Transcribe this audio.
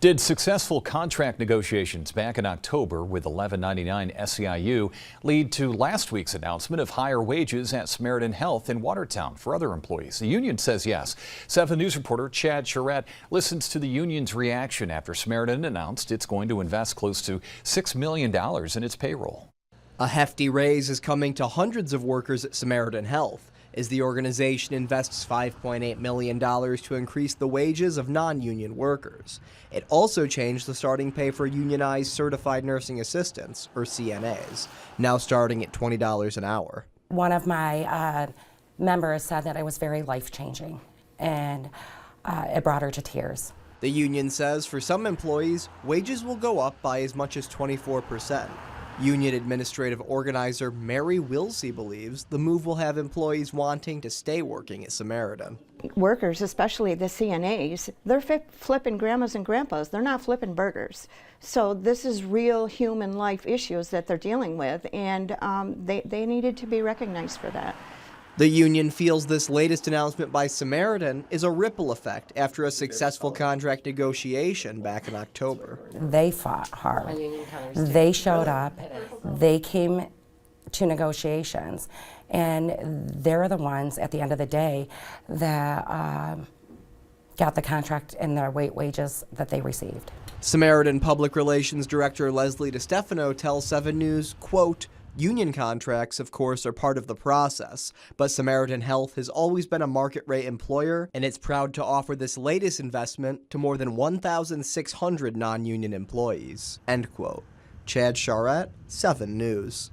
Did successful contract negotiations back in October with 1199 SEIU lead to last week's announcement of higher wages at Samaritan Health in Watertown for other employees? The union says yes. 7 News reporter Chad Charette listens to the union's reaction after Samaritan announced it's going to invest close to $6 million in its payroll. A hefty raise is coming to hundreds of workers at Samaritan Health as the organization invests $5.8 million to increase the wages of non-union workers. It also changed the starting pay for unionized certified nursing assistants, or CNAs, now starting at $20 an hour. One of my members said that it was very life-changing, and it brought her to tears. The union says for some employees, wages will go up by as much as 24%. Union administrative organizer Mary Wilsey believes the move will have employees wanting to stay working at Samaritan. Workers, especially the CNAs, they're flipping grandmas and grandpas. They're not flipping burgers. So this is real human life issues that they're dealing with, and they needed to be recognized for that. The union feels this latest announcement by Samaritan is a ripple effect after a successful contract negotiation back in October. They fought hard. They showed up. They came to negotiations. And they're the ones, at the end of the day, that got the contract and their wages that they received. Samaritan Public Relations Director Leslie DeStefano tells 7 News, quote, "Union contracts, of course, are part of the process, but Samaritan Health has always been a market rate employer, and it's proud to offer this latest investment to more than 1,600 non-union employees." End quote. Chad Charette, 7 News.